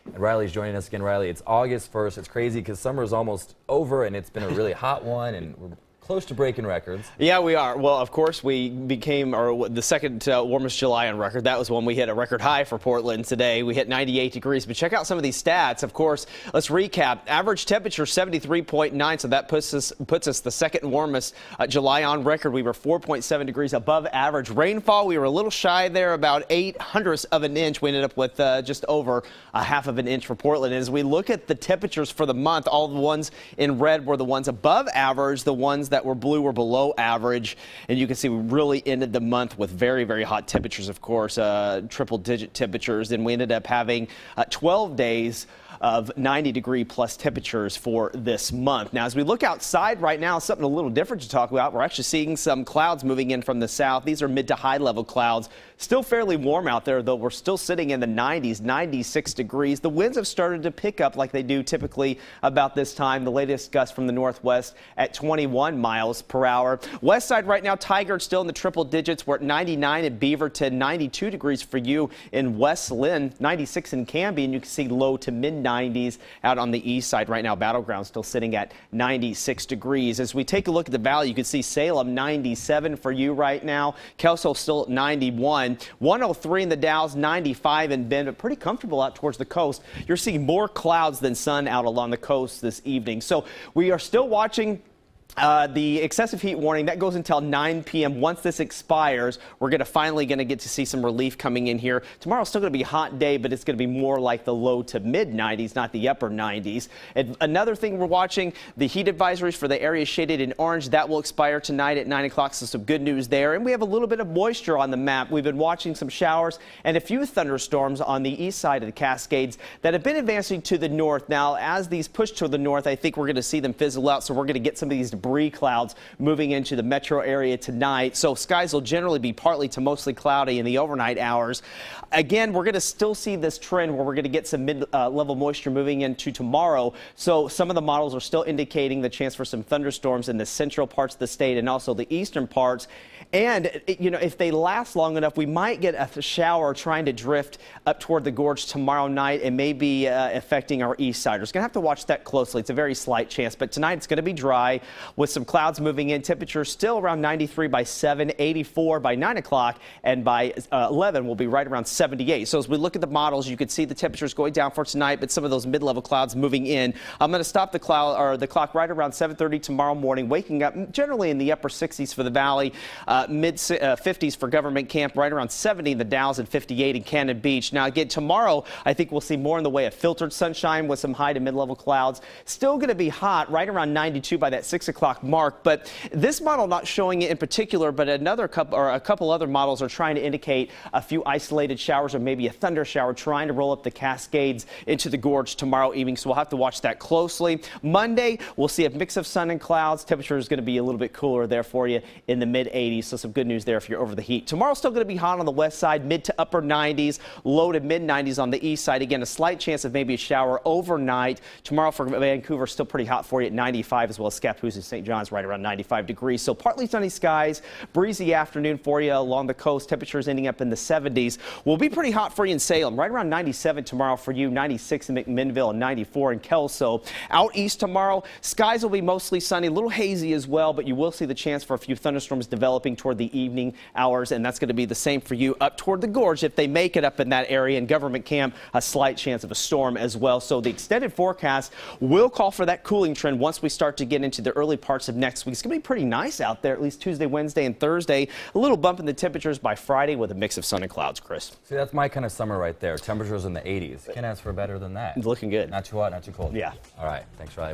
And Riley's joining us again. Riley, it's August 1st. It's crazy because summer is almost over, and it's been a really hot one, and we're close to breaking records. Yeah, we are. Well, of course, we became the second warmest July on record. That was when we hit a record high for Portland today. We hit 98 degrees. But check out some of these stats. Of course, let's recap. Average temperature 73.9, so that puts us the second warmest July on record. We were 4.7 degrees above average. Rainfall, we were a little shy there, about 0.08 of an inch. We ended up with just over a half of an inch for Portland. As we look at the temperatures for the month, all the ones in red were the ones above average. The ones that were blue were below average, and you can see we really ended the month with very, very hot temperatures, of course, triple-digit temperatures, and we ended up having 12 days of 90-degree plus temperatures for this month. Now, as we look outside right now, something a little different to talk about. We're actually seeing some clouds moving in from the south. These are mid to high level clouds. Still fairly warm out there, though. We're still sitting in the 90s, 96 degrees. The winds have started to pick up like they do typically about this time. The latest gust from the northwest at 21 miles per hour. West side right now, Tigard still in the triple digits. We're at 99 at Beaverton, 92 degrees for you in West Lynn, 96 in Canby, and you can see low to mid 90s out on the east side right now. Battleground still sitting at 96 degrees. As we take a look at the valley, you can see Salem 97 for you right now. Kelso still at 91. 103 in the Dalles, 95 in Bend, but pretty comfortable out towards the coast. You're seeing more clouds than sun out along the coast this evening. So we are still watching the excessive heat warning. That goes until 9 p.m. Once this expires, we're finally going to get to see some relief coming in here. Tomorrow's still going to be a hot day, but it's going to be more like the low to mid 90s, not the upper 90s. And another thing we're watching, the heat advisories for the areas shaded in orange, that will expire tonight at 9 o'clock, so some good news there. And we have a little bit of moisture on the map. We've been watching some showers and a few thunderstorms on the east side of the Cascades that have been advancing to the north. Now, as these push to the north, I think we're going to see them fizzle out, so we're going to get some of these debris clouds moving into the metro area tonight. So skies will generally be partly to mostly cloudy in the overnight hours. Again, we're going to still see this trend where we're going to get some mid-level moisture moving into tomorrow. So some of the models are still indicating the chance for some thunderstorms in the central parts of the state and also the eastern parts. And, you know, if they last long enough, we might get a shower trying to drift up toward the gorge tomorrow night and maybe affecting our east side. We're going to have to watch that closely. It's a very slight chance, but tonight it's going to be dry with some clouds moving in. Temperature still around 93 by 7, 84 by 9 o'clock, and by 11 we'll be right around 78. So as we look at the models, you can see the temperatures going down for tonight, but some of those mid-level clouds moving in. I'm going to stop the clock right around 7:30 tomorrow morning, waking up generally in the upper 60s for the valley. Mid 50s for Government Camp, right around 70 in the Dalles and 58 in Cannon Beach. Now again, tomorrow I think we'll see more in the way of filtered sunshine with some high to mid-level clouds. Still going to be hot, right around 92 by that 6 o'clock mark. But this model not showing it in particular, but a couple other models are trying to indicate a few isolated showers or maybe a thunder shower trying to roll up the Cascades into the gorge tomorrow evening. So we'll have to watch that closely. Monday, we'll see a mix of sun and clouds. Temperature is going to be a little bit cooler there for you in the mid 80s. So some good news there if you're over the heat. Tomorrow's still going to be hot on the west side, mid to upper 90s, low to mid 90s on the east side. Again, a slight chance of maybe a shower overnight. Tomorrow for Vancouver, still pretty hot for you at 95, as well as Scappoose and St. John's right around 95 degrees. So partly sunny skies, breezy afternoon for you along the coast. Temperatures ending up in the 70s. Will be pretty hot for you in Salem, right around 97 tomorrow for you, 96 in McMinnville and 94 in Kelso. Out east tomorrow, skies will be mostly sunny, a little hazy as well, but you will see the chance for a few thunderstorms developing toward the evening hours, and that's going to be the same for you up toward the gorge if they make it up in that area. In Government Camp, a slight chance of a storm as well. So the extended forecast will call for that cooling trend once we start to get into the early parts of next week. It's going to be pretty nice out there, at least Tuesday, Wednesday, and Thursday. A little bump in the temperatures by Friday with a mix of sun and clouds, Chris. See, that's my kind of summer right there. Temperatures in the 80s. Can't ask for better than that. Looking good. Not too hot, not too cold. Yeah. All right. Thanks, Riley.